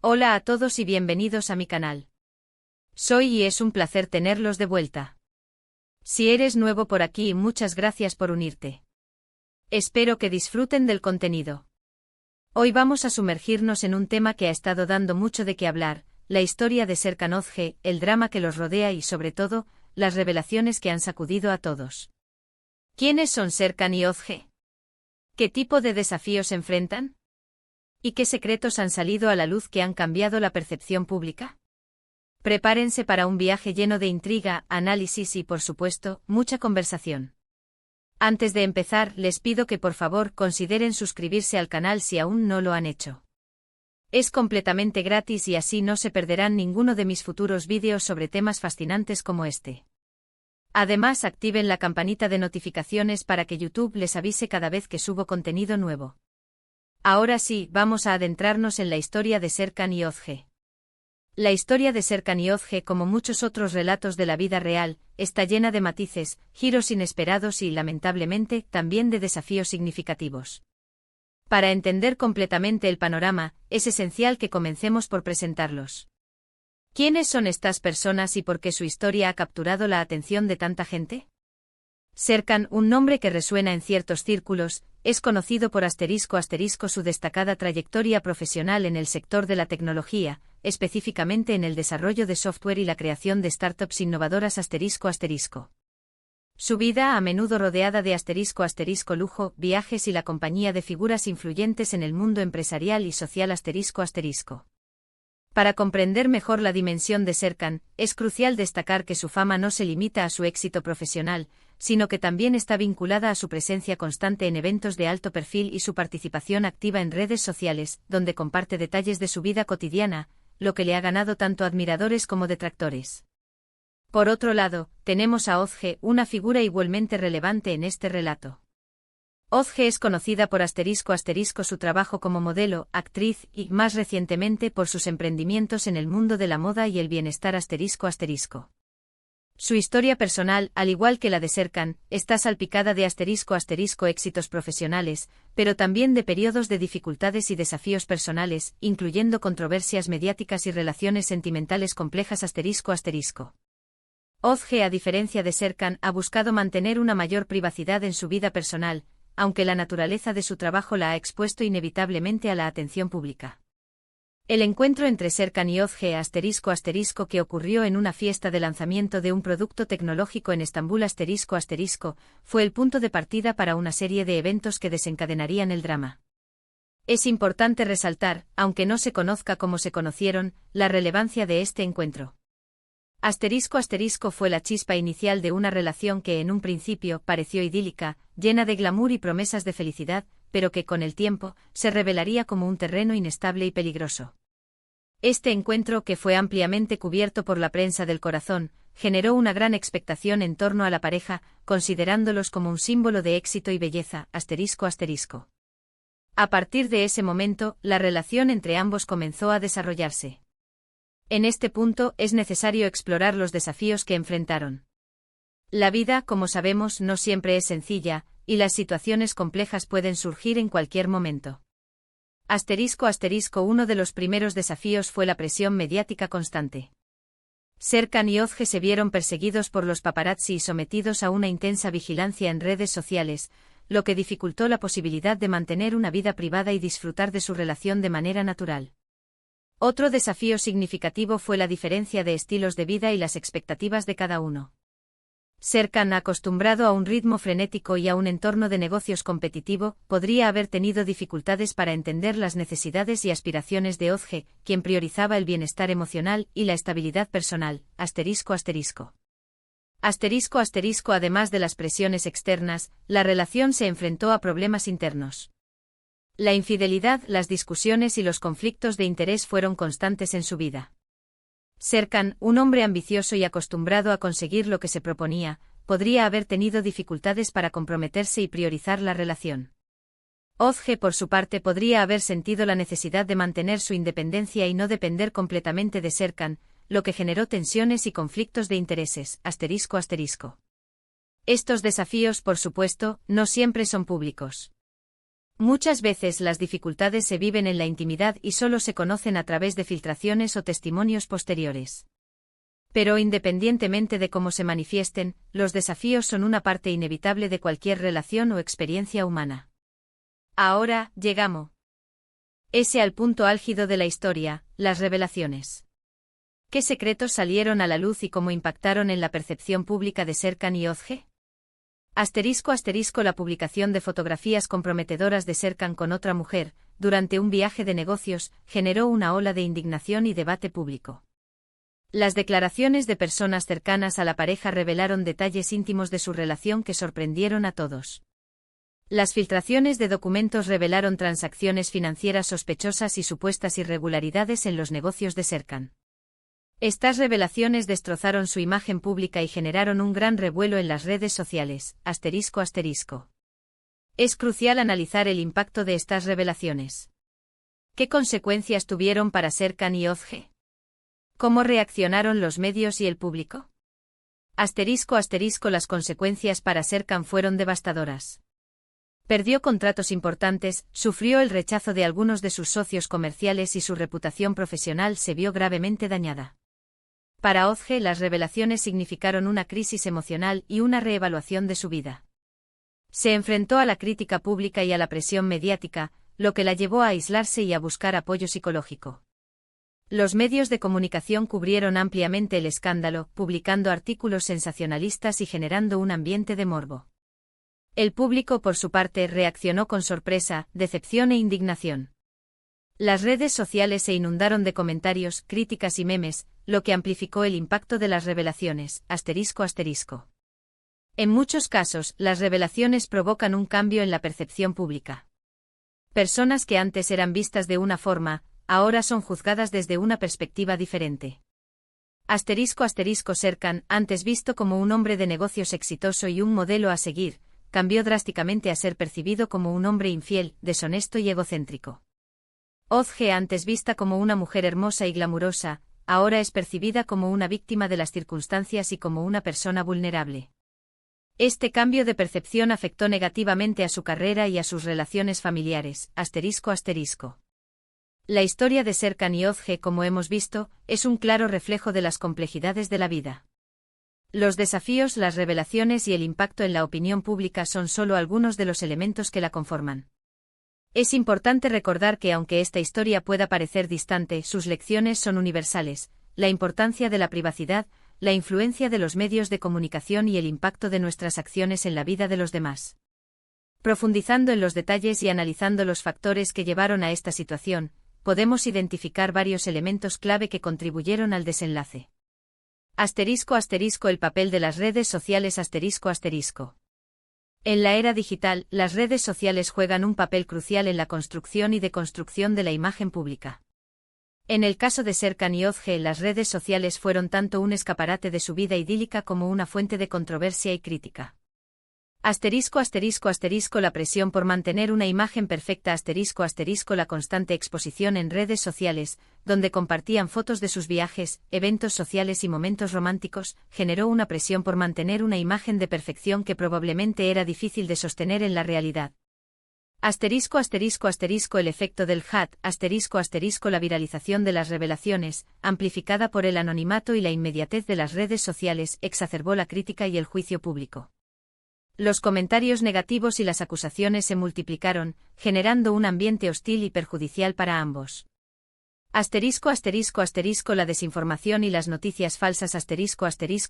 Hola a todos y bienvenidos a mi canal. Soy y es un placer tenerlos de vuelta. Si eres nuevo por aquí, muchas gracias por unirte. Espero que disfruten del contenido. Hoy vamos a sumergirnos en un tema que ha estado dando mucho de qué hablar, la historia de Serkan Özge, el drama que los rodea y sobre todo, las revelaciones que han sacudido a todos. ¿Quiénes son Serkan y Özge? ¿Qué tipo de desafíos enfrentan? ¿Y qué secretos han salido a la luz que han cambiado la percepción pública? Prepárense para un viaje lleno de intriga, análisis y, por supuesto, mucha conversación. Antes de empezar, les pido que por favor consideren suscribirse al canal si aún no lo han hecho. Es completamente gratis y así no se perderán ninguno de mis futuros vídeos sobre temas fascinantes como este. Además, activen la campanita de notificaciones para que YouTube les avise cada vez que subo contenido nuevo. Ahora sí, vamos a adentrarnos en la historia de Serkan y Özge. La historia de Serkan y Özge, como muchos otros relatos de la vida real, está llena de matices, giros inesperados y, lamentablemente, también de desafíos significativos. Para entender completamente el panorama, es esencial que comencemos por presentarlos. ¿Quiénes son estas personas y por qué su historia ha capturado la atención de tanta gente? Serkan, un nombre que resuena en ciertos círculos, es conocido por ** su destacada trayectoria profesional en el sector de la tecnología, específicamente en el desarrollo de software y la creación de startups innovadoras ***. Su vida, a menudo rodeada de *** lujo, viajes y la compañía de figuras influyentes en el mundo empresarial y social ***. Para comprender mejor la dimensión de Serkan, es crucial destacar que su fama no se limita a su éxito profesional, sino que también está vinculada a su presencia constante en eventos de alto perfil y su participación activa en redes sociales, donde comparte detalles de su vida cotidiana, lo que le ha ganado tanto admiradores como detractores. Por otro lado, tenemos a Özge, una figura igualmente relevante en este relato. Özge es conocida por ** su trabajo como modelo, actriz y, más recientemente, por sus emprendimientos en el mundo de la moda y el bienestar ***. Su historia personal, al igual que la de Serkan, está salpicada de ** éxitos profesionales, pero también de periodos de dificultades y desafíos personales, incluyendo controversias mediáticas y relaciones sentimentales complejas ***. Özge, a diferencia de Serkan, ha buscado mantener una mayor privacidad en su vida personal, aunque la naturaleza de su trabajo la ha expuesto inevitablemente a la atención pública. El encuentro entre Serkan y Özge ** que ocurrió en una fiesta de lanzamiento de un producto tecnológico en Estambul ** fue el punto de partida para una serie de eventos que desencadenarían el drama. Es importante resaltar, aunque no se conozca cómo se conocieron, la relevancia de este encuentro. ** fue la chispa inicial de una relación que en un principio pareció idílica, llena de glamour y promesas de felicidad, pero que con el tiempo se revelaría como un terreno inestable y peligroso. Este encuentro, que fue ampliamente cubierto por la prensa del corazón, generó una gran expectación en torno a la pareja, considerándolos como un símbolo de éxito y belleza, ***. A partir de ese momento, la relación entre ambos comenzó a desarrollarse. En este punto es necesario explorar los desafíos que enfrentaron. La vida, como sabemos, no siempre es sencilla, y las situaciones complejas pueden surgir en cualquier momento. ***, uno de los primeros desafíos fue la presión mediática constante. Serkan y Özge se vieron perseguidos por los paparazzi y sometidos a una intensa vigilancia en redes sociales, lo que dificultó la posibilidad de mantener una vida privada y disfrutar de su relación de manera natural. Otro desafío significativo fue la diferencia de estilos de vida y las expectativas de cada uno. Serkan, acostumbrado a un ritmo frenético y a un entorno de negocios competitivo, podría haber tenido dificultades para entender las necesidades y aspiraciones de Özge, quien priorizaba el bienestar emocional y la estabilidad personal, ***. Además de las presiones externas, la relación se enfrentó a problemas internos. La infidelidad, las discusiones y los conflictos de interés fueron constantes en su vida. Serkan, un hombre ambicioso y acostumbrado a conseguir lo que se proponía, podría haber tenido dificultades para comprometerse y priorizar la relación. Özge, por su parte, podría haber sentido la necesidad de mantener su independencia y no depender completamente de Serkan, lo que generó tensiones y conflictos de intereses, ***. Estos desafíos, por supuesto, no siempre son públicos. Muchas veces las dificultades se viven en la intimidad y solo se conocen a través de filtraciones o testimonios posteriores. Pero independientemente de cómo se manifiesten, los desafíos son una parte inevitable de cualquier relación o experiencia humana. Ahora, llegamos al punto álgido de la historia, las revelaciones. ¿Qué secretos salieron a la luz y cómo impactaron en la percepción pública de Serkan y Özge? *** La publicación de fotografías comprometedoras de Serkan con otra mujer, durante un viaje de negocios, generó una ola de indignación y debate público. Las declaraciones de personas cercanas a la pareja revelaron detalles íntimos de su relación que sorprendieron a todos. Las filtraciones de documentos revelaron transacciones financieras sospechosas y supuestas irregularidades en los negocios de Serkan. Estas revelaciones destrozaron su imagen pública y generaron un gran revuelo en las redes sociales. Es crucial analizar el impacto de estas revelaciones. ¿Qué consecuencias tuvieron para Serkan y Özge? ¿Cómo reaccionaron los medios y el público? Las consecuencias para Serkan fueron devastadoras. Perdió contratos importantes, sufrió el rechazo de algunos de sus socios comerciales y su reputación profesional se vio gravemente dañada. Para Özge, las revelaciones significaron una crisis emocional y una reevaluación de su vida. Se enfrentó a la crítica pública y a la presión mediática, lo que la llevó a aislarse y a buscar apoyo psicológico. Los medios de comunicación cubrieron ampliamente el escándalo, publicando artículos sensacionalistas y generando un ambiente de morbo. El público, por su parte, reaccionó con sorpresa, decepción e indignación. Las redes sociales se inundaron de comentarios, críticas y memes, lo que amplificó el impacto de las revelaciones. En muchos casos, las revelaciones provocan un cambio en la percepción pública. Personas que antes eran vistas de una forma, ahora son juzgadas desde una perspectiva diferente. Serkan, antes visto como un hombre de negocios exitoso y un modelo a seguir, cambió drásticamente a ser percibido como un hombre infiel, deshonesto y egocéntrico. Özge, antes vista como una mujer hermosa y glamurosa, ahora es percibida como una víctima de las circunstancias y como una persona vulnerable. Este cambio de percepción afectó negativamente a su carrera y a sus relaciones familiares. La historia de Serkan y Özge, como hemos visto, es un claro reflejo de las complejidades de la vida. Los desafíos, las revelaciones y el impacto en la opinión pública son solo algunos de los elementos que la conforman. Es importante recordar que aunque esta historia pueda parecer distante, sus lecciones son universales: la importancia de la privacidad, la influencia de los medios de comunicación y el impacto de nuestras acciones en la vida de los demás. Profundizando en los detalles y analizando los factores que llevaron a esta situación, podemos identificar varios elementos clave que contribuyeron al desenlace. El papel de las redes sociales. En la era digital, las redes sociales juegan un papel crucial en la construcción y deconstrucción de la imagen pública. En el caso de Serkan y Özge, las redes sociales fueron tanto un escaparate de su vida idílica como una fuente de controversia y crítica. La presión por mantener una imagen perfecta. La constante exposición en redes sociales, donde compartían fotos de sus viajes, eventos sociales y momentos románticos, generó una presión por mantener una imagen de perfección que probablemente era difícil de sostener en la realidad. El efecto del hat. La viralización de las revelaciones, amplificada por el anonimato y la inmediatez de las redes sociales, exacerbó la crítica y el juicio público. Los comentarios negativos y las acusaciones se multiplicaron, generando un ambiente hostil y perjudicial para ambos. La desinformación y las noticias falsas.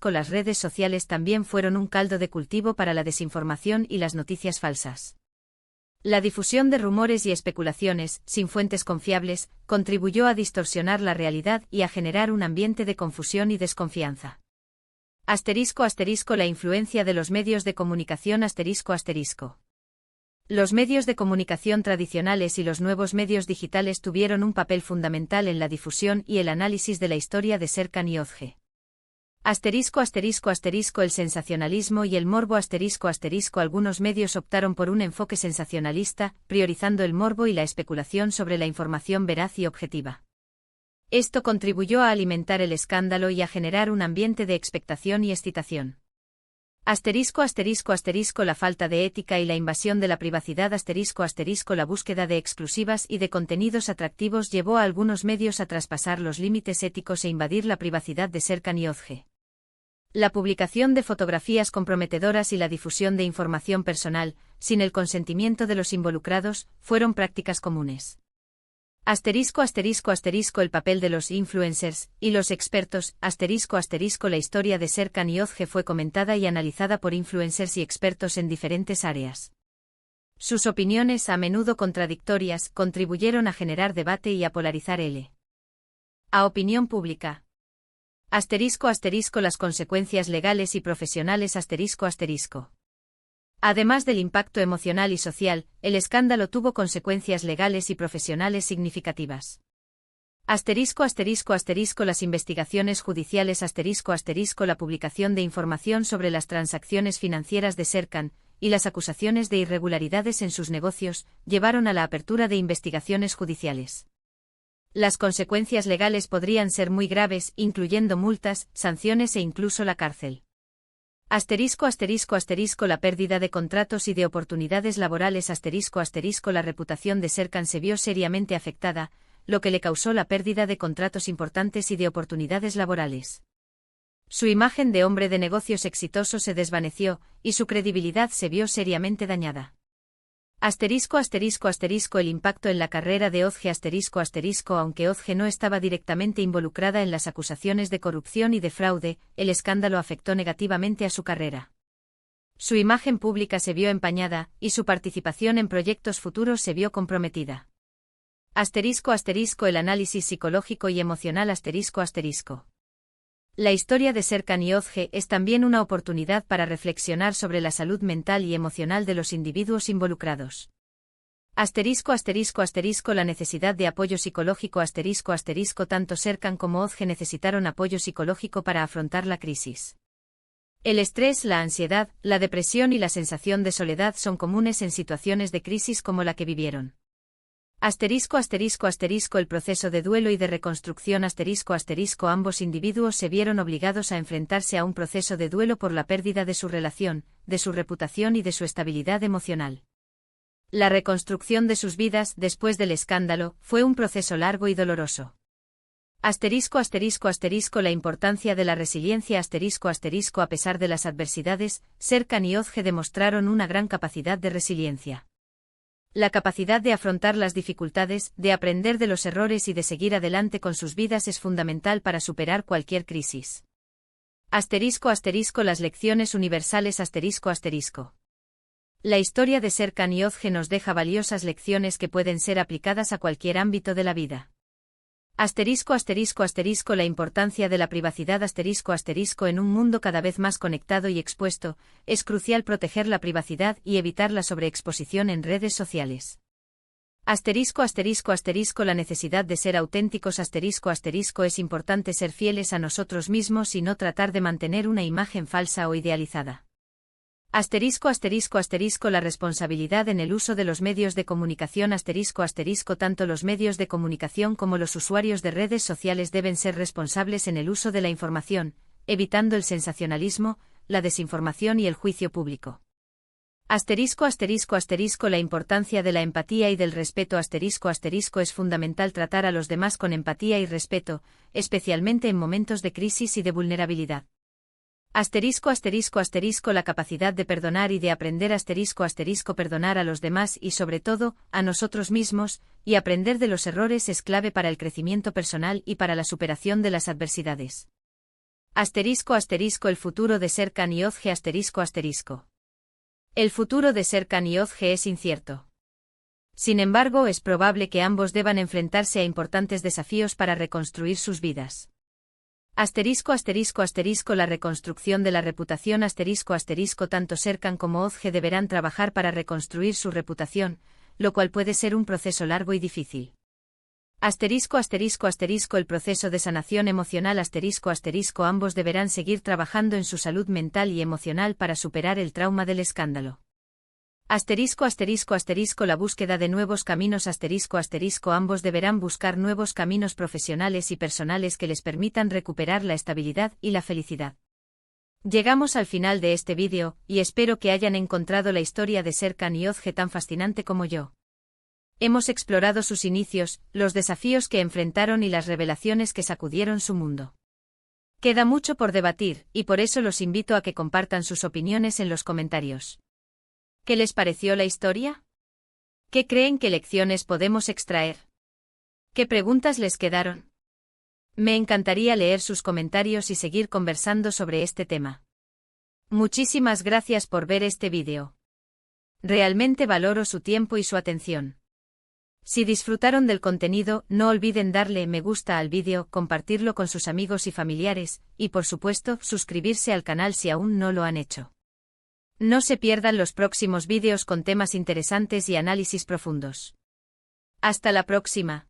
Las redes sociales también fueron un caldo de cultivo para la desinformación y las noticias falsas. La difusión de rumores y especulaciones, sin fuentes confiables, contribuyó a distorsionar la realidad y a generar un ambiente de confusión y desconfianza. La influencia de los medios de comunicación. Los medios de comunicación tradicionales y los nuevos medios digitales tuvieron un papel fundamental en la difusión y el análisis de la historia de Serkan y Özge. El sensacionalismo y el morbo. Algunos medios optaron por un enfoque sensacionalista, priorizando el morbo y la especulación sobre la información veraz y objetiva. Esto contribuyó a alimentar el escándalo y a generar un ambiente de expectación y excitación. Asterisco asterisco asterisco la falta de ética y la invasión de la privacidad asterisco asterisco la búsqueda de exclusivas y de contenidos atractivos llevó a algunos medios a traspasar los límites éticos e invadir la privacidad de Serkan Yozge. La publicación de fotografías comprometedoras y la difusión de información personal, sin el consentimiento de los involucrados, fueron prácticas comunes. Asterisco asterisco asterisco el papel de los influencers y los expertos, asterisco asterisco la historia de Serkan Yozge fue comentada y analizada por influencers y expertos en diferentes áreas. Sus opiniones, a menudo contradictorias, contribuyeron a generar debate y a polarizar a opinión pública. Asterisco asterisco las consecuencias legales y profesionales asterisco asterisco. Además del impacto emocional y social, el escándalo tuvo consecuencias legales y profesionales significativas. Asterisco asterisco asterisco las investigaciones judiciales asterisco asterisco la publicación de información sobre las transacciones financieras de Serkan y las acusaciones de irregularidades en sus negocios llevaron a la apertura de investigaciones judiciales. Las consecuencias legales podrían ser muy graves, incluyendo multas, sanciones e incluso la cárcel. Asterisco asterisco asterisco la pérdida de contratos y de oportunidades laborales asterisco asterisco la reputación de Serkan se vio seriamente afectada, lo que le causó la pérdida de contratos importantes y de oportunidades laborales. Su imagen de hombre de negocios exitoso se desvaneció, y su credibilidad se vio seriamente dañada. Asterisco asterisco asterisco el impacto en la carrera de Yozge asterisco asterisco aunque Yozge no estaba directamente involucrada en las acusaciones de corrupción y de fraude, el escándalo afectó negativamente a su carrera. Su imagen pública se vio empañada, y su participación en proyectos futuros se vio comprometida. Asterisco asterisco el análisis psicológico y emocional asterisco asterisco. La historia de Serkan Yozge es también una oportunidad para reflexionar sobre la salud mental y emocional de los individuos involucrados. Asterisco asterisco asterisco la necesidad de apoyo psicológico asterisco asterisco tanto Serkan como Yozge necesitaron apoyo psicológico para afrontar la crisis. El estrés, la ansiedad, la depresión y la sensación de soledad son comunes en situaciones de crisis como la que vivieron. Asterisco asterisco asterisco el proceso de duelo y de reconstrucción asterisco asterisco ambos individuos se vieron obligados a enfrentarse a un proceso de duelo por la pérdida de su relación, de su reputación y de su estabilidad emocional. La reconstrucción de sus vidas después del escándalo fue un proceso largo y doloroso. Asterisco asterisco asterisco la importancia de la resiliencia asterisco asterisco a pesar de las adversidades, Serkan y Yozge demostraron una gran capacidad de resiliencia. La capacidad de afrontar las dificultades, de aprender de los errores y de seguir adelante con sus vidas es fundamental para superar cualquier crisis. Asterisco asterisco las lecciones universales asterisco asterisco. La historia de Serkan y Yozge nos deja valiosas lecciones que pueden ser aplicadas a cualquier ámbito de la vida. Asterisco asterisco asterisco la importancia de la privacidad asterisco asterisco en un mundo cada vez más conectado y expuesto, es crucial proteger la privacidad y evitar la sobreexposición en redes sociales. Asterisco asterisco asterisco la necesidad de ser auténticos asterisco asterisco es importante ser fieles a nosotros mismos y no tratar de mantener una imagen falsa o idealizada. Asterisco asterisco asterisco la responsabilidad en el uso de los medios de comunicación asterisco asterisco tanto los medios de comunicación como los usuarios de redes sociales deben ser responsables en el uso de la información, evitando el sensacionalismo, la desinformación y el juicio público. Asterisco asterisco asterisco la importancia de la empatía y del respeto asterisco asterisco es fundamental tratar a los demás con empatía y respeto, especialmente en momentos de crisis y de vulnerabilidad. Asterisco asterisco asterisco la capacidad de perdonar y de aprender asterisco asterisco perdonar a los demás y sobre todo, a nosotros mismos, y aprender de los errores es clave para el crecimiento personal y para la superación de las adversidades. Asterisco asterisco el futuro de Serkan y Yozge asterisco asterisco. El futuro de Serkan y Yozge es incierto. Sin embargo, es probable que ambos deban enfrentarse a importantes desafíos para reconstruir sus vidas. Asterisco asterisco asterisco la reconstrucción de la reputación asterisco asterisco tanto Serkan como Yozge deberán trabajar para reconstruir su reputación, lo cual puede ser un proceso largo y difícil. Asterisco asterisco asterisco el proceso de sanación emocional asterisco asterisco ambos deberán seguir trabajando en su salud mental y emocional para superar el trauma del escándalo. Asterisco asterisco asterisco la búsqueda de nuevos caminos asterisco asterisco ambos deberán buscar nuevos caminos profesionales y personales que les permitan recuperar la estabilidad y la felicidad. Llegamos al final de este vídeo, y espero que hayan encontrado la historia de Serkan y Ozge tan fascinante como yo. Hemos explorado sus inicios, los desafíos que enfrentaron y las revelaciones que sacudieron su mundo. Queda mucho por debatir, y por eso los invito a que compartan sus opiniones en los comentarios. ¿Qué les pareció la historia? ¿Qué creen que lecciones podemos extraer? ¿Qué preguntas les quedaron? Me encantaría leer sus comentarios y seguir conversando sobre este tema. Muchísimas gracias por ver este vídeo. Realmente valoro su tiempo y su atención. Si disfrutaron del contenido, no olviden darle me gusta al vídeo, compartirlo con sus amigos y familiares, y por supuesto, suscribirse al canal si aún no lo han hecho. No se pierdan los próximos vídeos con temas interesantes y análisis profundos. Hasta la próxima.